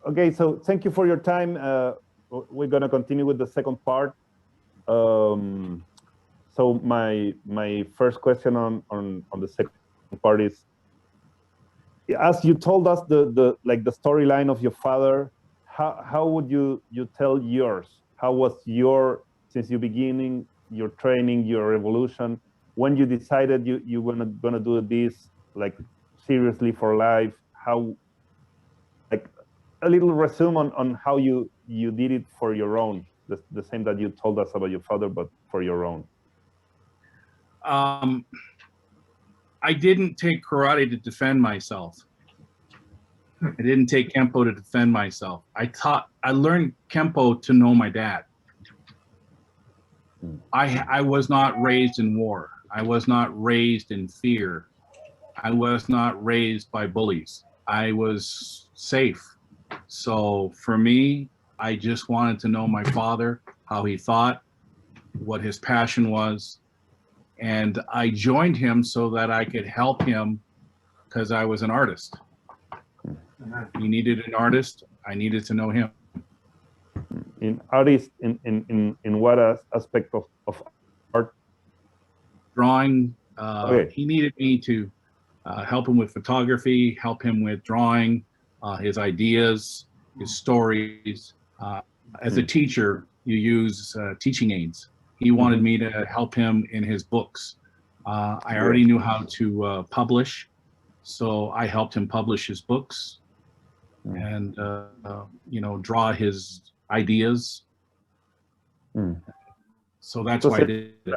Okay, so thank you for your time. We're going to continue with the second part. So my first question on the second part is, as you told us the storyline of your father, how would you tell yours? How was since you beginning your training, your evolution, when you decided you were gonna do this like seriously for life? How, like, a little resume on how you did it for your own, the same that you told us about your father, but for your own. I didn't take karate to defend myself. I didn't take Kenpo to defend myself. I learned Kenpo to know my dad. I was not raised in war. I was not raised in fear. I was not raised by bullies. I was safe. So for me, I just wanted to know my father, how he thought, what his passion was. And I joined him so that I could help him because I was an artist. He needed an artist. I needed to know him. In artist, in what aspect of art? Drawing. Okay. He needed me to help him with photography, help him with drawing, his ideas, his stories. As a teacher, you use teaching aids. He wanted me to help him in his books. I already knew how to publish, so I helped him publish his books and draw his ideas. So that's why I did it.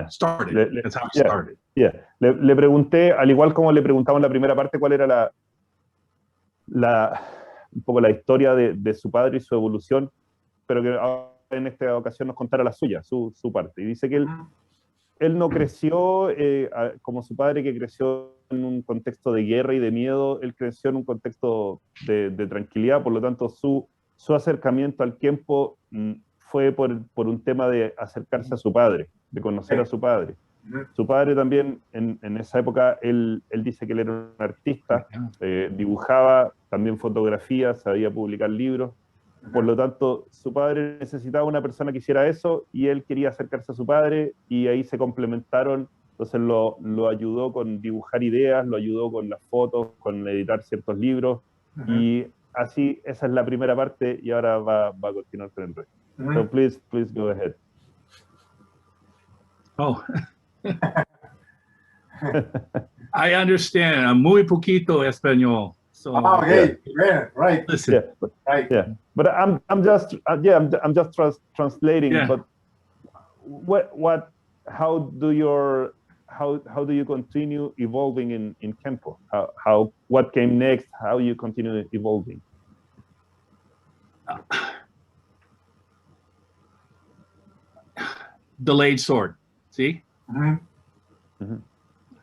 Started. That's how I started. Yeah. Le pregunté, al igual como le preguntamos en la primera parte, cuál era un poco la historia de su padre y su evolución, pero que en esta ocasión nos contara la suya, su parte. Y dice que él no creció como su padre, que creció en un contexto de guerra y de miedo. Él creció en un contexto de tranquilidad, por lo tanto su acercamiento al Kenpo fue por un tema de acercarse a su padre, de conocer a su padre. Su padre también, en esa época, él dice que él era un artista, dibujaba, también fotografía, sabía publicar libros. Por lo tanto, su padre necesitaba una persona que hiciera eso y él quería acercarse a su padre y ahí se complementaron. Entonces lo ayudó con dibujar ideas, lo ayudó con las fotos, con editar ciertos libros. Y así, esa es la primera parte y ahora va a continuar con el resto. So please go ahead. Oh. I understand. Muy poquito español. So, okay, yeah. Right. Listen. Yeah, right. But I'm just translating. Yeah. But how do you continue evolving in Kenpo? What came next? How you continue evolving? Delayed sword. See?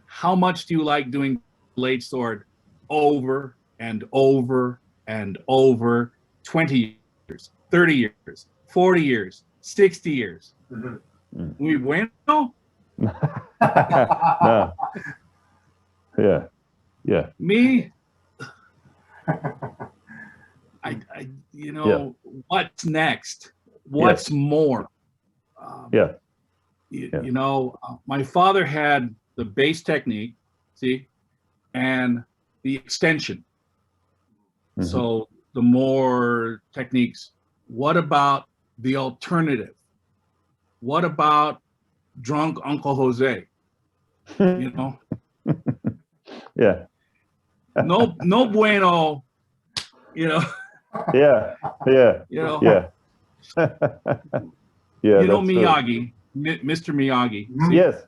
How much do you like doing delayed sword over and over and over? 20 years, 30 years, 40 years, 60 years. Muy bueno? No. Yeah. Me? What's next? What's more? My father had the base technique, see, and the extension. So the more techniques. What about the alternative? What about drunk Uncle Jose? Yeah. No bueno, Yeah. Yeah. Miyagi, Mr. Miyagi. See? Yes.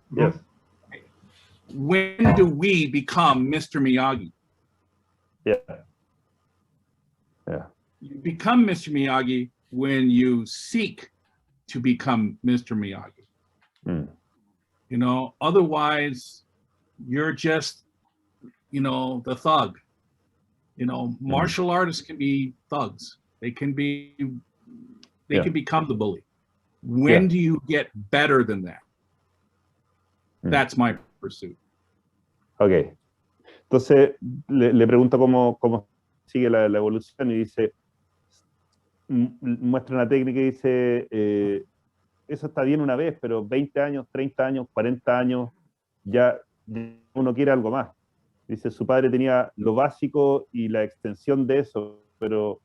When do we become Mr. Miyagi? Yeah. You become Mr. Miyagi when you seek to become Mr. Miyagi. Otherwise you're just, the thug. Martial artists can be thugs. They can become the bully. When do you get better than that? That's my pursuit. Okay. Entonces le pregunto cómo sigue la evolución y dice, muestra una técnica y dice, eso está bien una vez, pero 20 años, 30 años, 40 años, ya uno quiere algo más. Dice, su padre tenía lo básico y la extensión de eso, pero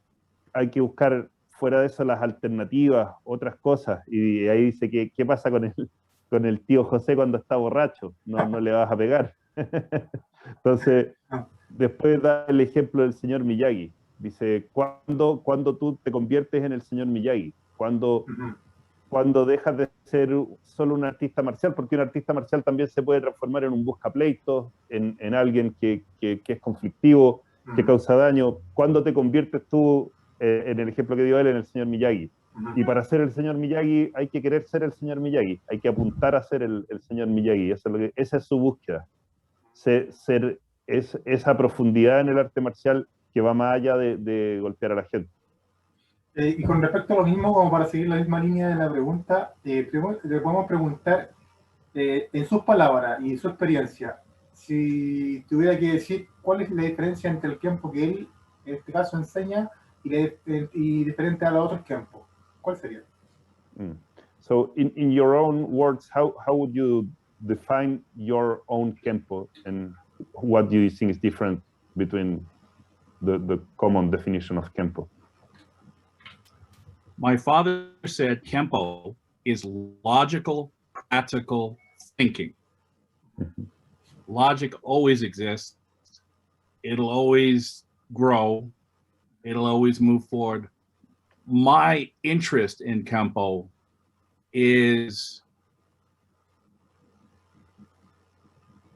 hay que buscar fuera de eso las alternativas, otras cosas. Y ahí dice, ¿qué pasa con el tío José cuando está borracho? No le vas a pegar. Entonces, después da el ejemplo del señor Miyagi. Dice, ¿cuándo tú te conviertes en el señor Miyagi? Cuando dejas de ser solo un artista marcial, porque un artista marcial también se puede transformar en un buscapleitos, en alguien que es conflictivo, que causa daño. ¿Cuándo te conviertes tú, en el ejemplo que dio él, en el señor Miyagi? Y para ser el señor Miyagi hay que querer ser el señor Miyagi, hay que apuntar a ser el señor Miyagi. Esa es su búsqueda. Ser esa profundidad en el arte marcial que va más allá de golpear a la gente. Y con respecto a lo mismo, como para seguir la misma línea de la pregunta, le podemos preguntar, en sus palabras y su experiencia, si tuviera que decir cuál es la diferencia entre el Kenpo que él, en este caso, enseña y diferente a los otros Kenpo, ¿cuál sería? So, in your own words, how would you define your own Kenpo, and what do you think is different between the common definition of Kenpo? My father said Kenpo is logical, practical thinking. Logic always exists. It'll always grow. It'll always move forward. My interest in Kenpo is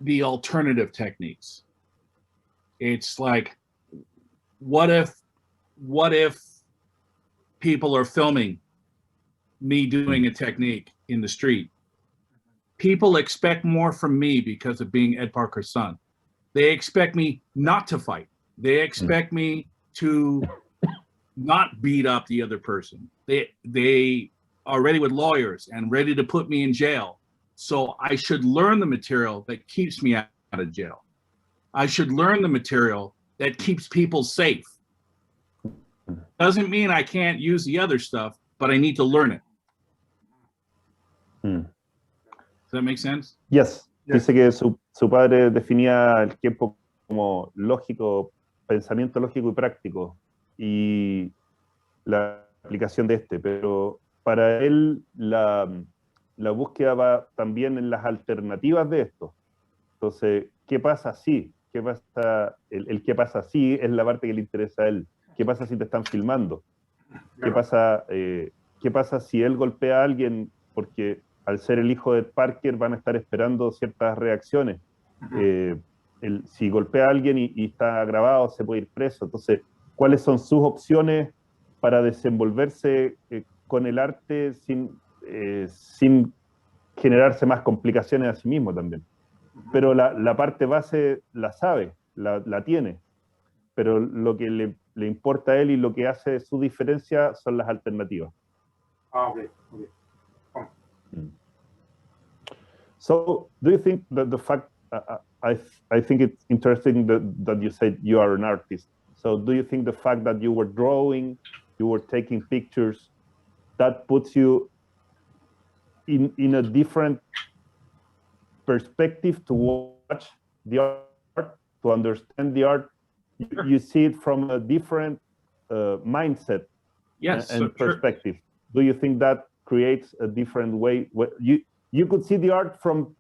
the alternative techniques. It's like, what if people are filming me doing a technique in the street? People expect more from me because of being Ed Parker's son. They expect me not to fight. They expect me to not beat up the other person. They are ready with lawyers and ready to put me in jail. So I should learn the material that keeps me out of jail. I should learn the material that keeps people safe. Doesn't mean I can't use the other stuff, but I need to learn it. Does that make sense? Yes. Dice que su padre definía el tiempo como lógico, pensamiento lógico y práctico, y la aplicación de pero para él la búsqueda va también en las alternativas de esto. Entonces, ¿qué pasa si? ¿Qué pasa? El qué pasa si es la parte que le interesa a él. ¿Qué pasa si te están filmando? ¿Qué pasa si él golpea a alguien? Porque al ser el hijo de Ed Parker van a estar esperando ciertas reacciones. Si golpea a alguien y está grabado, se puede ir preso. Entonces, ¿cuáles son sus opciones para desenvolverse con el arte sin generarse más complicaciones a sí mismo también? Pero la parte base la sabe, la tiene. Pero lo que le importa a él y lo que hace su diferencia son las alternativas. Okay. So, do you think that the fact, I think it's interesting that you said you are an artist. So, do you think the fact that you were drawing, you were taking pictures, that puts you in a different perspective to watch the art, to understand the art? You see it from a different mindset and perspective. Do you think that creates a different way? You could see the art from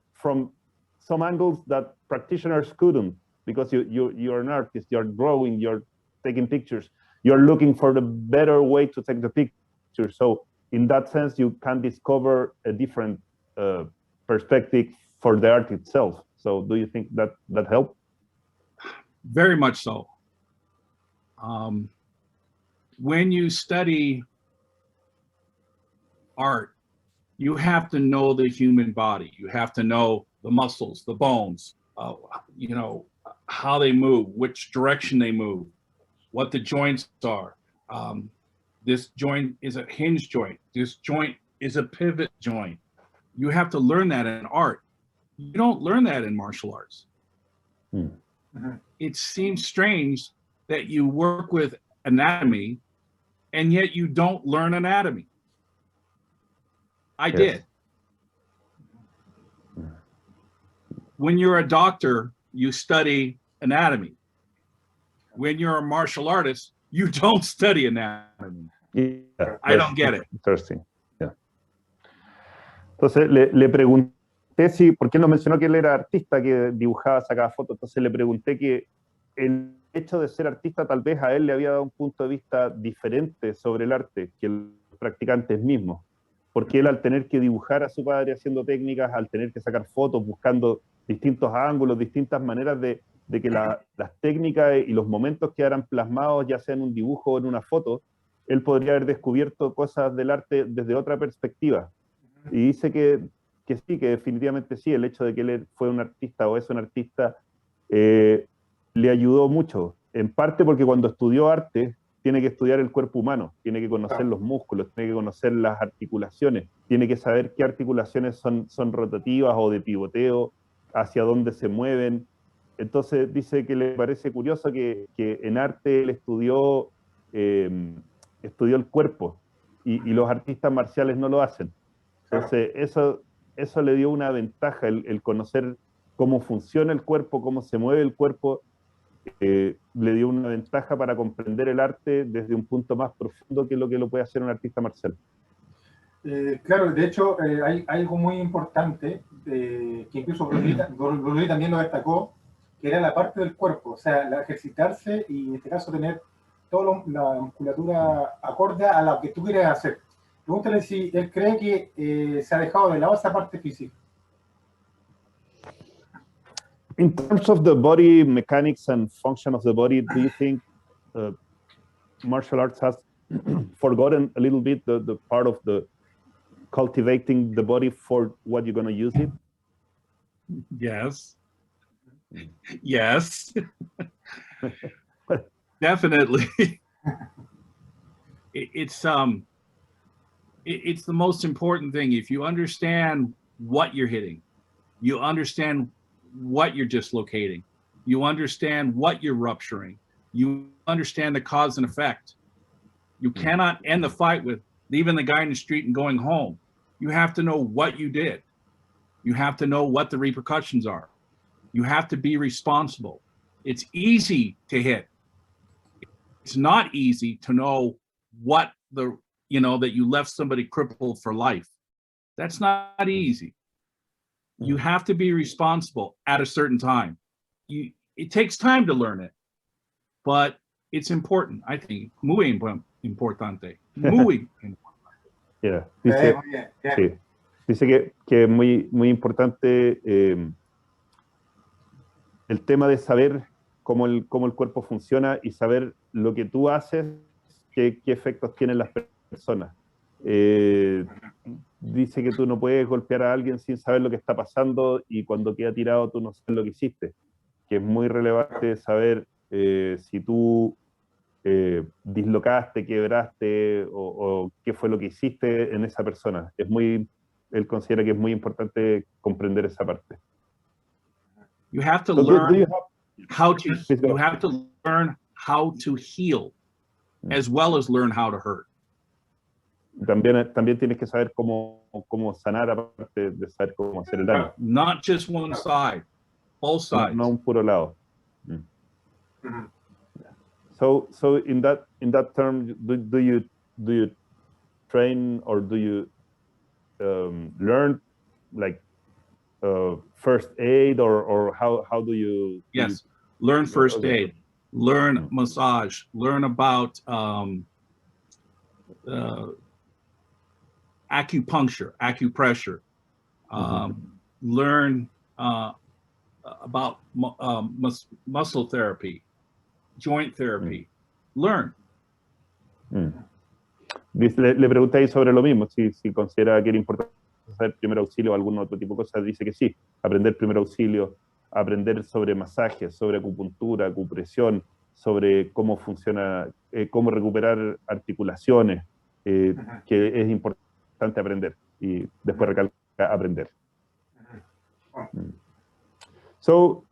some angles that practitioners couldn't, because you're an artist, you're drawing, you're taking pictures, you're looking for the better way to take the picture. So in that sense, you can discover a different perspective for the art itself. So do you think that helped? Very much so. When you study art, you have to know the human body. You have to know the muscles, the bones, how they move, which direction they move, what the joints are. This joint is a hinge joint. This joint is a pivot joint. You have to learn that in art. You don't learn that in martial arts. It seems strange that you work with anatomy and yet you don't learn anatomy. I did. When you're a doctor, you study anatomy. When you're a martial artist, you don't study anatomy. Yeah, I don't get it. Interesting. Yeah. Entonces le pregunté si, porque él nos mencionó que él era artista, que dibujaba, sacaba fotos, entonces le pregunté que el hecho de ser artista tal vez a él le había dado un punto de vista diferente sobre el arte que los practicantes mismos, porque él al tener que dibujar a su padre haciendo técnicas, al tener que sacar fotos, buscando distintos ángulos, distintas maneras de que las técnicas y los momentos quedaran plasmados, ya sea en un dibujo o en una foto, él podría haber descubierto cosas del arte desde otra perspectiva. Y dice que sí, que definitivamente sí, el hecho de que él fue un artista o es un artista le ayudó mucho, en parte porque cuando estudió arte tiene que estudiar el cuerpo humano, tiene que conocer los músculos, tiene que conocer las articulaciones, tiene que saber qué articulaciones son rotativas o de pivoteo, hacia dónde se mueven. Entonces dice que le parece curioso que en arte él estudió el cuerpo y los artistas marciales no lo hacen. Entonces eso le dio una ventaja, el conocer cómo funciona el cuerpo, cómo se mueve el cuerpo, le dio una ventaja para comprender el arte desde un punto más profundo que lo puede hacer un artista marcial. Claro, de hecho hay algo muy importante que incluso Bruno Lee también lo destacó, que era la parte del cuerpo, o sea, ejercitarse y en este caso tener toda la musculatura acorde a lo que tú quieres hacer. Pregúntale si él cree que se ha dejado de lado esa parte física. In terms of the body mechanics and function of the body, do you think martial arts has forgotten a little bit the part of the cultivating the body for what you're going to use it? Yes. Yes. Definitely. It's the most important thing. If you understand what you're hitting, you understand what you're dislocating, you understand what you're rupturing, you understand the cause and effect. You cannot end the fight with leaving the guy in the street and going home. You have to know what you did. You have to know what the repercussions are. You have to be responsible. It's easy to hit. It's not easy to know what that you left somebody crippled for life. That's not easy. You have to be responsible at a certain time. It takes time to learn it, but it's important, I think. Muy importante. Muy importante. Yeah. Dice que es muy importante el tema de saber cómo el cuerpo funciona y saber lo que tú haces, qué efectos tienen las personas. Dice que tú no puedes golpear a alguien sin saber lo que está pasando y cuando queda tirado tú no sabes lo que hiciste. Que es muy relevante saber si tú dislocaste, quebraste o qué fue lo que hiciste en esa persona. Él considera que es muy importante comprender esa parte. You have to learn how to heal as well as learn how to hurt. También tienes que saber cómo sanar, aparte de saber cómo hacer el daño. Not just one side, both sides. No un puro lado. So in that term, do you train or do you learn like first aid or how do you? Yes, learn first aid, learn massage, learn about acupuncture, acupressure, learn about muscle therapy, joint therapy, learn. Le pregunté ahí sobre lo mismo, si considera que era importante hacer primer auxilio o algún otro tipo de cosas. Dice que sí, aprender primer auxilio, aprender sobre masajes, sobre acupuntura, acupresión, sobre cómo funciona, cómo recuperar articulaciones, que es importante aprender, y después recalca aprender. So,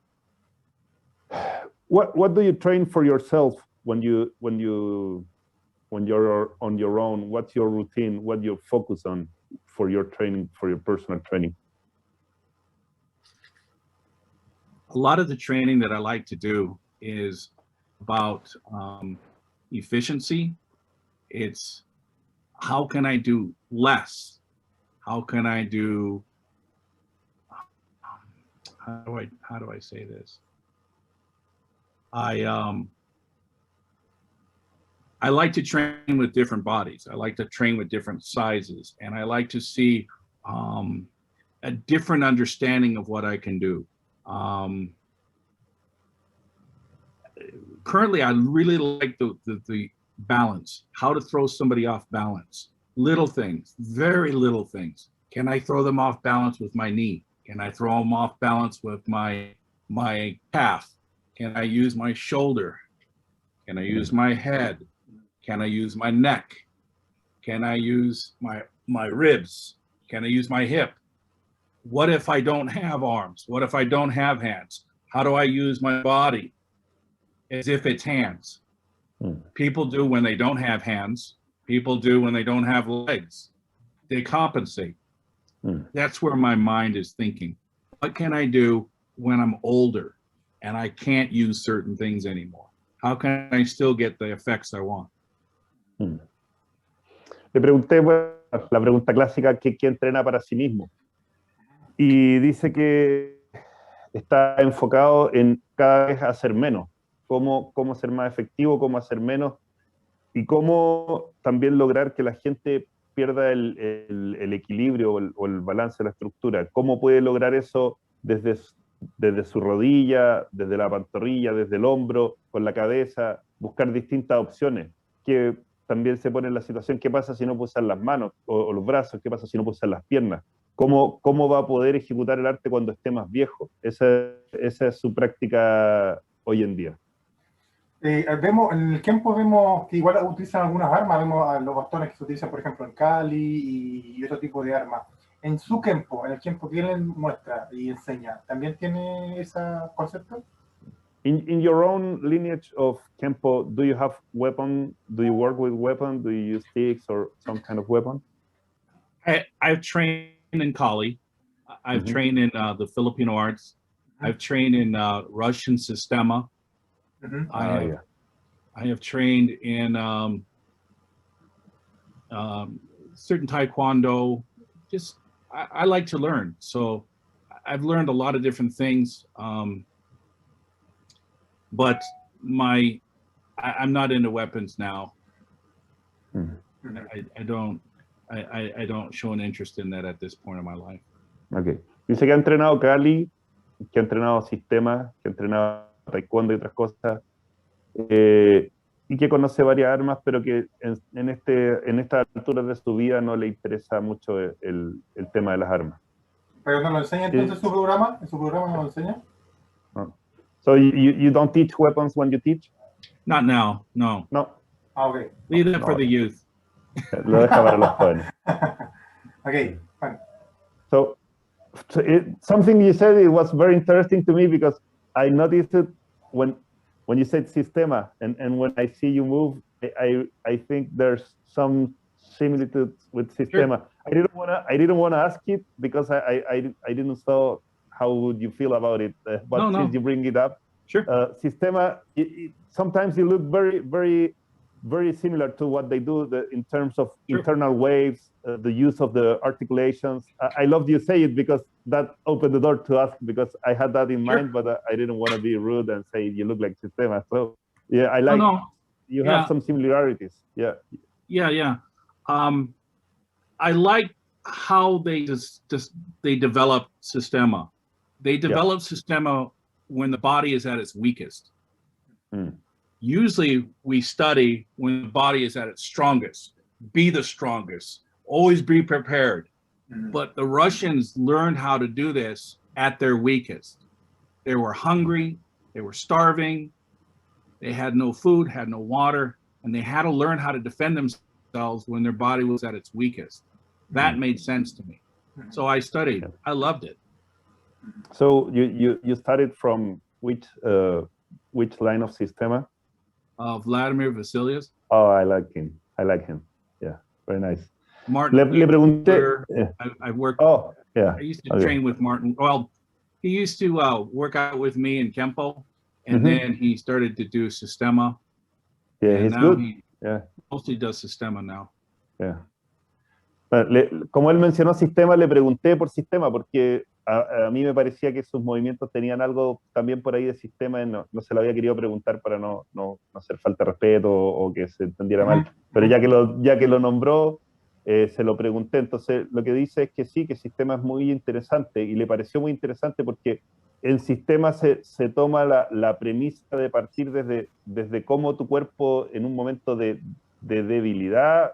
what do you train for yourself when you when you're on your own, what's your routine, what you focus on for your training, for your personal training? A lot of the training that I like to do is about efficiency. It's how can I do less? How can I do, how do I say this? I like to train with different bodies. I like to train with different sizes, and I like to see a different understanding of what I can do. Currently, I really like the balance, how to throw somebody off balance. Little things, very little things. Can I throw them off balance with my knee? Can I throw them off balance with my calf? Can I use my shoulder? Can I use my head? Can I use my neck? Can I use my ribs? Can I use my hip? What if I don't have arms? What if I don't have hands? How do I use my body as if it's hands? People do when they don't have hands. People do when they don't have legs. They compensate. That's where my mind is thinking. What can I do when I'm older and I can't use certain things anymore? How can I still get the effects I want? Le pregunté, bueno, la pregunta clásica, ¿qué entrena para sí mismo? Y dice que está enfocado en cada vez hacer menos, cómo ser más efectivo, cómo hacer menos, y cómo también lograr que la gente pierda el equilibrio o el balance de la estructura. ¿Cómo puede lograr eso desde su rodilla, desde la pantorrilla, desde el hombro, con la cabeza, buscar distintas opciones? Que también se pone en la situación, ¿qué pasa si no puedo usar las manos o los brazos? ¿Qué pasa si no puedo usar las piernas? ¿Cómo va a poder ejecutar el arte cuando esté más viejo? Esa es su práctica hoy en día. Vemos, en el Kenpo vemos que igual utilizan algunas armas, vemos a los bastones que se utilizan, por ejemplo, en Cali y otro tipo de armas. En su Kenpo, en el Kenpo que él muestra y enseña, ¿también tiene ese concepto? In your own lineage of Kenpo, do you have weapon? Do you work with weapon? Do you use sticks or some kind of weapon? I've trained in Kali. I've trained in the Filipino arts. I've trained in Russian Sistema. I have trained in certain Taekwondo. Just I like to learn, so I've learned a lot of different things. But I'm not into weapons now. I don't show an interest in that at this point in my life. Okay. Dice que ha entrenado Kali, que ha entrenado sistemas, que ha entrenado taekwondo y otras cosas, y que conoce varias armas, pero que en estas alturas de su vida no le interesa mucho el tema de las armas. ¿Pero no lo enseña entonces su programa? ¿En su programa no lo enseña? No. So you don't teach weapons when you teach? Not now, no. No. Okay. Leave that for the youth. Lo deja para los jóvenes. Okay, fine. So something you said, it was very interesting to me because I noticed it when you said sistema, and when I see you move, I think there's some similitudes with sistema. Sure. I didn't wanna ask it because I didn't know how would you feel about it, but since you bring it up, sure. Sistema, sometimes you look very, very, very similar to what they do in terms of internal waves, the use of the articulations. I loved you say it because that opened the door to ask, because I had that in mind, but I didn't want to be rude and say you look like Sistema. So yeah, I like you have some similarities. Yeah. I like how they they develop Sistema. They develop Sistema when the body is at its weakest. Usually we study when the body is at its strongest. Be the strongest. Always be prepared. But the Russians learned how to do this at their weakest. They were hungry. They were starving. They had no food, had no water, and they had to learn how to defend themselves when their body was at its weakest. That made sense to me. So I studied. I loved it. So you studied from which line of Sistema? Vladimir Vasilius. Oh, I like him. I like him. Yeah, very nice. Martin, Le pregunté. I worked. Oh, yeah. I used to train with Martin. Well, he used to work out with me in Kenpo, and then he started to do Sistema. Yeah, he's good. He mostly does Sistema now. Yeah. Como él mencionó sistema, le pregunté por sistema, porque a mí me parecía que sus movimientos tenían algo también por ahí de sistema, y no se lo había querido preguntar para no hacer falta de respeto o que se entendiera mal, pero ya que lo nombró, se lo pregunté. Entonces lo que dice es que sí, que sistema es muy interesante, y le pareció muy interesante porque en sistema se toma la premisa de partir desde cómo tu cuerpo en un momento de debilidad,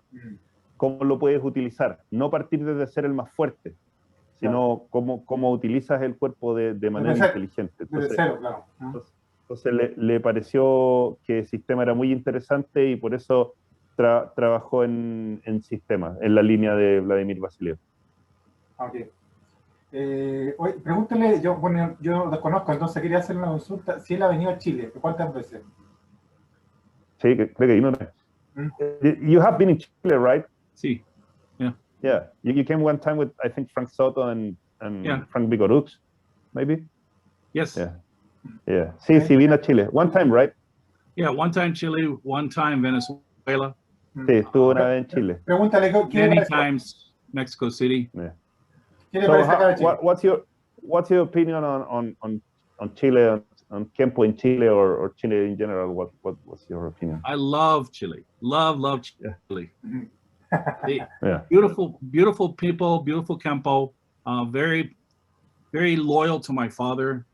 cómo lo puedes utilizar, no partir desde ser el más fuerte, sino cómo utilizas el cuerpo de manera inteligente. Entonces le pareció que el sistema era muy interesante, y por eso trabajó en sistema, en la línea de Vladimir Vasiliev. Ok. Oye, pregúntale, yo desconozco, entonces quería hacer una consulta. Si él ha venido a Chile, ¿cuántas veces? Sí, creo que no. You have been in Chile, right? Sí. Yeah. You came one time with, I think, Frank Soto and Frank Vigorux, maybe? Yes. Yeah. Sí, vino a Chile. One time, right? Yeah, one time Chile, one time Venezuela. Sí, estuvo una vez en Chile. Pregúntale, many times Mexico City. Yeah. ¿Qué le parece acá a Chile? What's your opinion on Chile, on Kenpo in Chile, or Chile in general? What's your opinion? I love Chile. Love Chile. Yeah. Beautiful people, beautiful Kenpo. Very, very loyal to my father.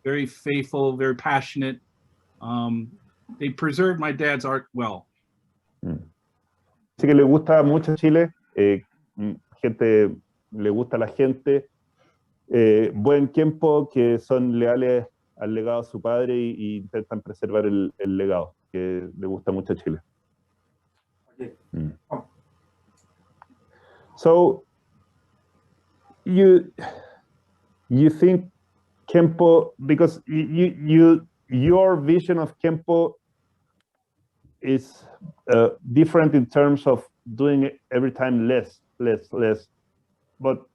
Very faithful, very passionate. They preserved my dad's art well. Dice que le gusta mucho Chile. Le gusta la gente. Buen Kenpo, que son leales al legado de su padre y intentan preservar el legado, que le gusta mucho a Chile. So you think Kenpo, because your vision of Kenpo is different in terms of doing it every time less, but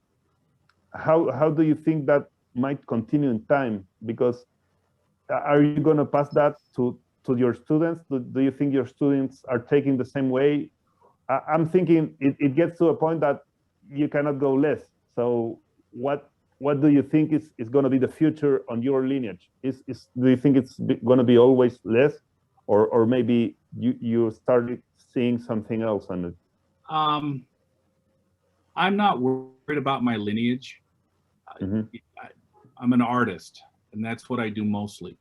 how do you think that might continue in time? Because are you going to pass that to your students? Do you think your students are taking the same way? I'm thinking it gets to a point that you cannot go less. So what do you think is going to be the future on your lineage? Do you think it's going to be always less, or maybe you started seeing something else on it? I'm not worried about my lineage. I'm an artist, and that's what I do mostly.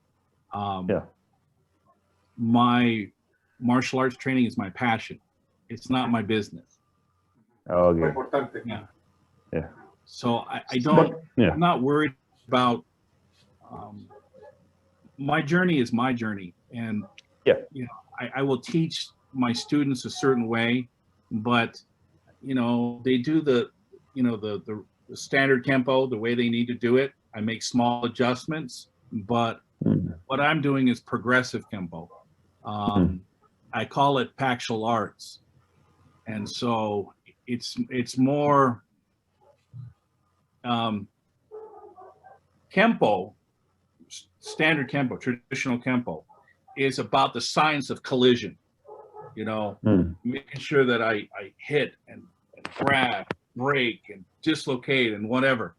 My martial arts training is my passion. It's not my business. Okay. Yeah. So I don't. I'm not worried about. My journey is my journey, and I will teach my students a certain way, but they do the standard Kenpo the way they need to do it. I make small adjustments, but what I'm doing is progressive Kenpo. I call it Pactual Arts, and so it's more Kenpo, standard Kenpo, traditional Kenpo, is about the science of collision. Making sure that I hit and grab, break, and dislocate and whatever.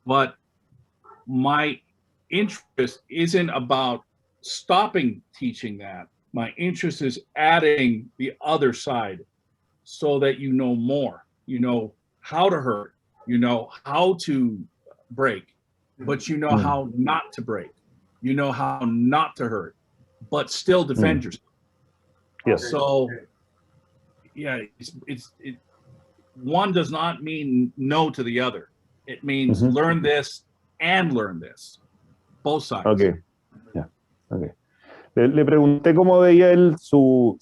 But my interest isn't about stopping teaching that. My interest is adding the other side so that you know more. You know how to hurt, you know how to break, but you know how not to break. You know how not to hurt, but still defend yourself. Yes. So, it one does not mean no to the other. It means learn this and learn this. Both sides. Okay. Yeah. Okay. Le pregunté cómo veía él su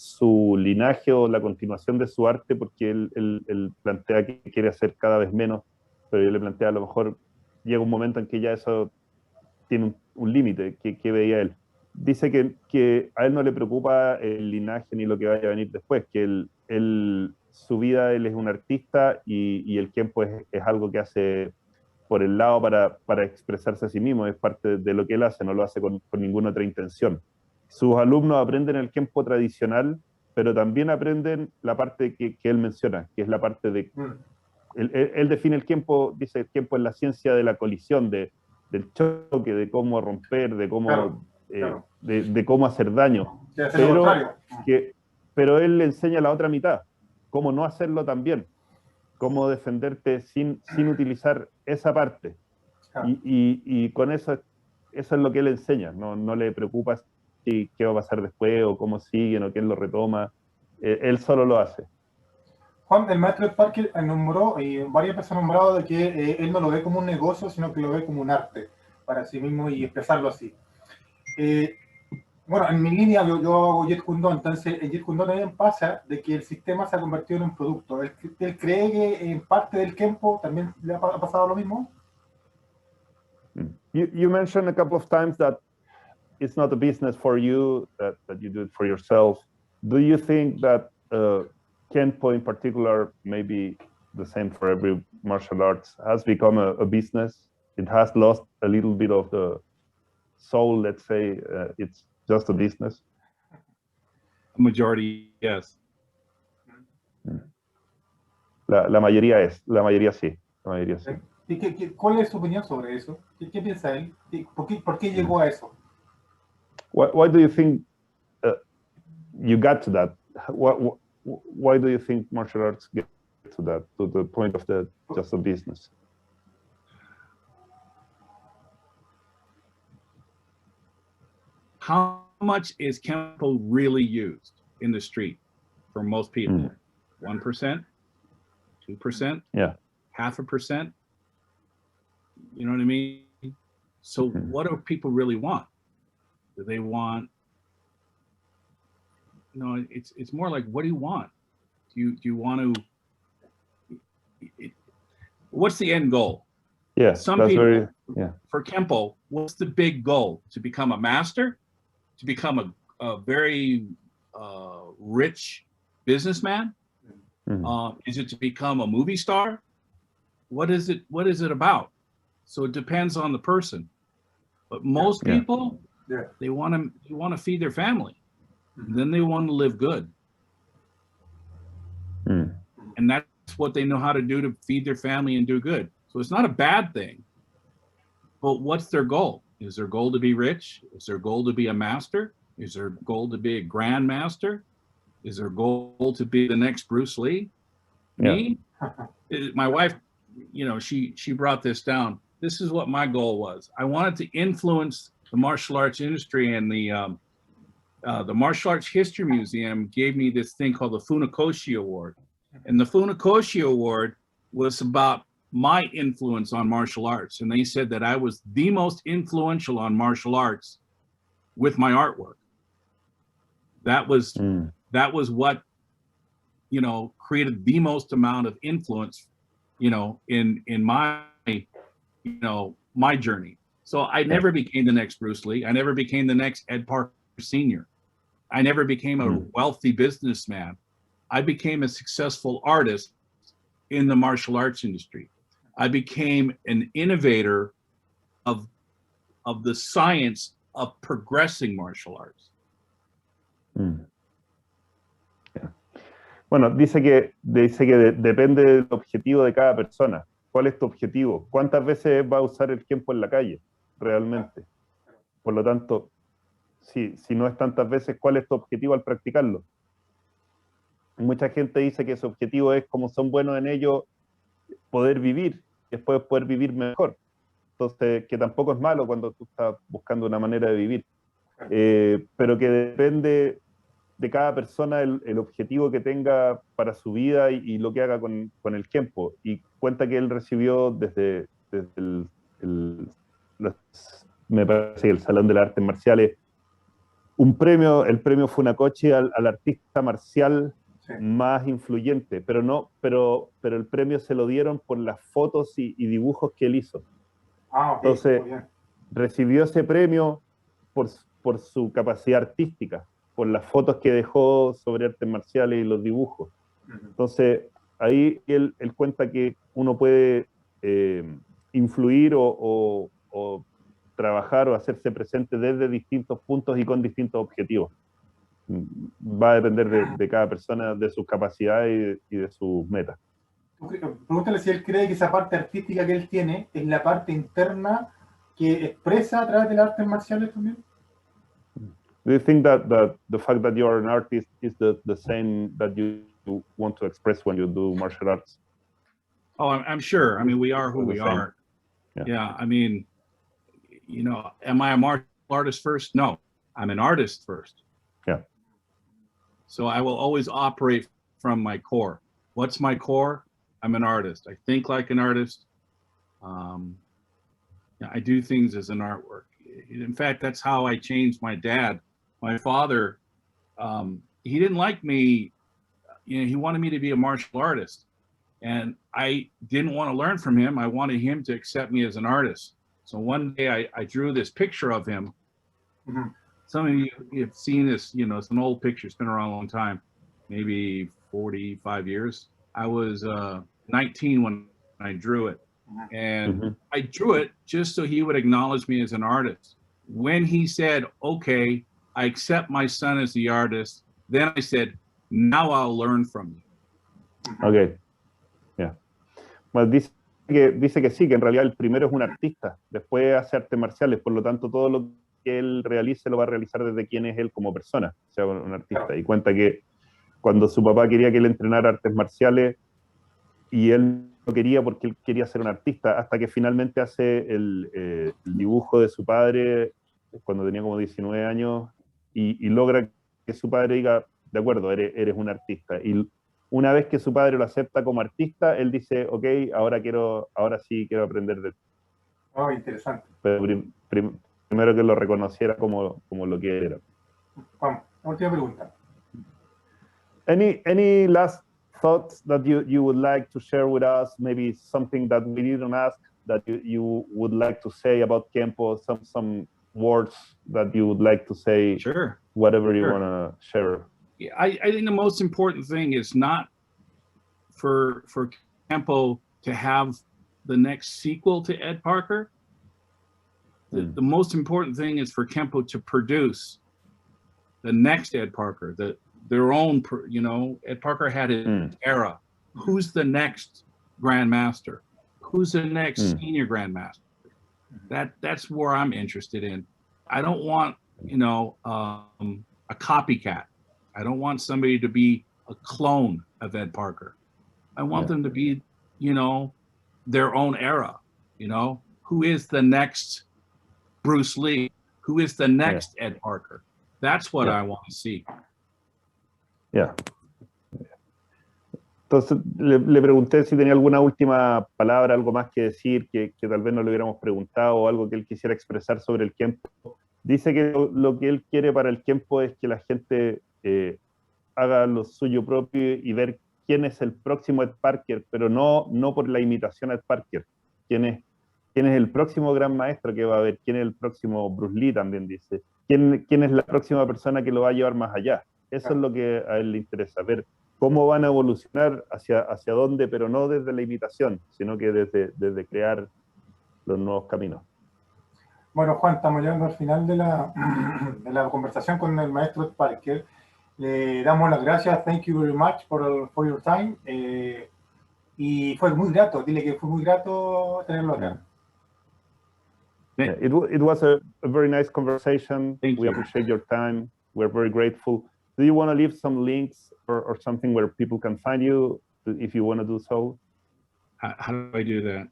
linaje o la continuación de su arte, porque él plantea que quiere hacer cada vez menos, pero yo le planteé a lo mejor llega un momento en que ya eso tiene un límite, que veía él. dice que a él no le preocupa el linaje ni lo que vaya a venir después, que su vida, él es un artista y el Kenpo es algo que hace por el lado para expresarse a sí mismo, es parte de lo que él hace, no lo hace con ninguna otra intención. Sus alumnos aprenden el Kenpo tradicional, pero también aprenden la parte que él menciona, que es la parte de... Él define el Kenpo, dice el Kenpo es la ciencia de la colisión, del choque, de cómo romper, de cómo, claro. De cómo hacer daño. Pero, pero él le enseña la otra mitad, cómo no hacerlo también, cómo defenderte sin utilizar esa parte. Claro. Y con eso es lo que él enseña, no le preocupa qué va a pasar después o cómo siguen o quién lo retoma, él solo lo hace. Juan, el maestro Ed Parker nombró, y varias personas han nombrado, de que él no lo ve como un negocio, sino que lo ve como un arte para sí mismo y expresarlo así. Bueno, en mi línea yo hago Jet Kune, entonces en Jet Kune también pasa de que el sistema se ha convertido en un producto. ¿Él cree que en parte del Kenpo también le ha pasado lo mismo? You mentioned a couple of times that it's not a business for you, that you do it for yourself. Do you think that Kenpo in particular, maybe the same for every martial arts, has become a business? It has lost a little bit of the soul, let's say, it's just a business? Majority, yes. La mayoría sí. La mayoría sí. ¿Y cuál es su opinión sobre eso? ¿Qué piensa él? ¿Por qué llegó a eso? Why do you think you got to that? Why do you think martial arts get to that, to the point of just a business? How much is Kenpo really used in the street for most people? 1%, 2%, yeah, 0.5%. You know what I mean? So what do people really want? Do they want, you know, it's more like, what do you want? Do you want to, what's the end goal? Yeah, some people, for Kenpo, what's the big goal? To become a master? To become a very rich businessman? Is it to become a movie star? What is it about? So it depends on the person. But most people, they want to feed their family. And then they want to live good. And that's what they know how to do to feed their family and do good. So it's not a bad thing. But what's their goal? Is their goal to be rich? Is their goal to be a master? Is their goal to be a grandmaster? Is their goal to be the next Bruce Lee? Me? My wife, you know, she brought this down. This is what my goal was. I wanted to influence the martial arts industry, and the Martial Arts History Museum gave me this thing called the Funakoshi Award. And the Funakoshi Award was about my influence on martial arts. And they said that I was the most influential on martial arts with my artwork. That was what, you know, created the most amount of influence, you know, in my, you know, my journey. So I never became the next Bruce Lee. I never became the next Ed Parker Sr. I never became a wealthy businessman. I became a successful artist in the martial arts industry. I became an innovator of the science of progressing martial arts. Bueno, dice que depende del objetivo de cada persona. ¿Cuál es tu objetivo? ¿Cuántas veces va a usar el Kenpo en la calle realmente? Por lo tanto, si no es tantas veces, ¿cuál es tu objetivo al practicarlo? Mucha gente dice que su objetivo es, como son buenos en ello, poder vivir, después poder vivir mejor. Entonces, que tampoco es malo cuando tú estás buscando una manera de vivir. Pero que depende de cada persona el objetivo que tenga para su vida y lo que haga con el Kenpo. Y cuenta que él recibió desde me parece que el Salón de las Artes Marciales, un premio, el premio Funakoshi al artista marcial más influyente, pero el premio se lo dieron por las fotos y dibujos que él hizo. Entonces, recibió ese premio por su capacidad artística, por las fotos que dejó sobre artes marciales y los dibujos. Entonces, ahí él cuenta que uno puede influir o trabajar o hacerse presente desde distintos puntos y con distintos objetivos. Va a depender de cada persona, de sus capacidades y de sus metas. Pregúntale si él cree que esa parte artística que él tiene es la parte interna que expresa a través de las artes marciales también. Do you think that the fact that you are an artist is the same that you want to express when you do martial arts? Oh, I'm sure. I mean, we are who we are. Yeah. I mean, you know, am I a martial artist first? No, I'm an artist first. Yeah. So I will always operate from my core. What's my core? I'm an artist. I think like an artist. I do things as an artwork. In fact, that's how I changed my dad. My father, he didn't like me. You know, he wanted me to be a martial artist. And I didn't want to learn from him. I wanted him to accept me as an artist. So one day I drew this picture of him. Some of you have seen this, you know, it's an old picture. It's been around a long time, maybe 45 years. I was 19 when I drew it. And I drew it just so he would acknowledge me as an artist. When he said, okay, I accept my son as the artist, then I said, now I'll learn from you. Okay. Yeah. Well, dice que sí, que en realidad el primero es un artista, después hace artes marciales, por lo tanto todo lo que él realice lo va a realizar desde quién es él como persona, o sea, un artista. Y cuenta que cuando su papá quería que él entrenara artes marciales y él no quería porque él quería ser un artista, hasta que finalmente hace el dibujo de su padre cuando tenía como 19 años y logra que su padre diga, de acuerdo, eres un artista. Y una vez que su padre lo acepta como artista, él dice, ok, ahora sí quiero aprender de ti. Oh, interesante. Pero primero que lo reconociera como lo que era. Vamos, última pregunta. Any last thoughts that you would like to share with us? Maybe something that we didn't ask that you would like to say about Kenpo, some words that you would like to say. Sure. Whatever you want to share. Yeah, I think the most important thing is not for Kenpo to have the next sequel to Ed Parker. The most important thing is for Kenpo to produce the next Ed Parker, their own, you know, Ed Parker had his era. Who's the next Grandmaster? Who's the next Senior Grandmaster? That's where I'm interested in. I don't want, you know, a copycat. I don't want somebody to be a clone of Ed Parker. I want them to be, you know, their own era, you know, who is the next Bruce Lee? Who is the next Ed Parker? That's what I want to see. Yeah. Entonces le pregunté si tenía alguna última palabra, algo más que decir, que tal vez no le hubiéramos preguntado, o algo que él quisiera expresar sobre el Kenpo. Dice que lo que él quiere para el Kenpo es que la gente haga lo suyo propio y ver quién es el próximo Ed Parker, pero no por la imitación a Ed Parker. ¿Quién es el próximo gran maestro que va a haber? ¿Quién es el próximo Bruce Lee? También dice. ¿Quién es la próxima persona que lo va a llevar más allá? Eso es lo que a él le interesa, ver cómo van a evolucionar hacia dónde, pero no desde la imitación, sino que desde crear los nuevos caminos. Bueno, Juan, estamos llegando al final de la conversación con el maestro Ed Parker. Le damos las gracias, thank you very much for your time. Y fue muy grato, dile que fue muy grato tenerlo acá. Yeah, it was a very nice conversation. Thank we you. appreciate your time. We're very grateful. Do you want to leave some links or something where people can find you if you want to do so? How do I do that?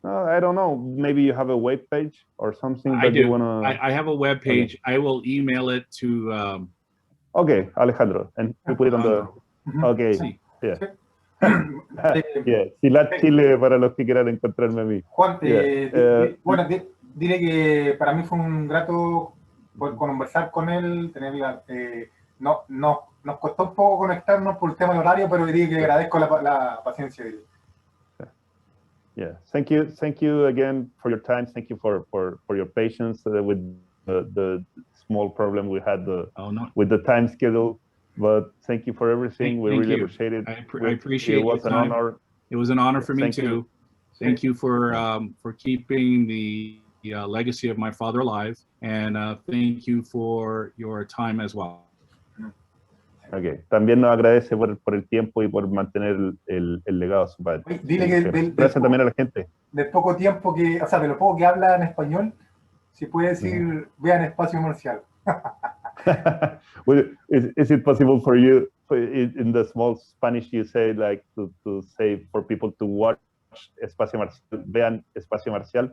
I don't know. Maybe you have a web page or something I that do. you want to... I have a web page. Okay. I will email it to... Okay, Alejandro. And you put it on the... Okay, sí. Yeah. Yeah. Silat Chile para los que quieran encontrarme a mí. Juan, bueno, dile que para mí fue un grato poder conversar con él, tenerla... nos costó un poco conectarnos por el tema del horario, pero diría que agradezco la paciencia de él. Yeah, thank you again for your time. Thank you for your patience with the small problem we had no. with the time schedule. But thank you for everything. We really appreciate it. I appreciate it. Was an honor. It was an honor for me Thank too. you. Thank you for keeping the legacy of my father alive, and thank you for your time as well. Okay. También nos agradece por el tiempo y por mantener el legado de su padre. Oye, dile que gracias también a la gente. Del poco tiempo que, o sea, de lo poco que habla en español, si puede decir, vean Espacio Comercial. Well, is it possible for you, in the small Spanish, you say, like, to say for people to watch Espacio Marcial, vean Espacio Marcial?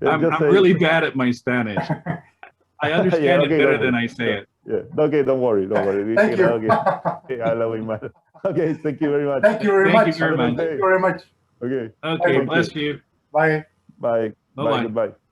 I'm really bad at my Spanish. I understand it better than I say it. Yeah. Okay, don't worry. Thank you. Okay, thank you very much. Thank you very much. Thank you very much. Thank you very much. Okay. Okay, bless you. Bye. Bye. Bye-bye. Goodbye.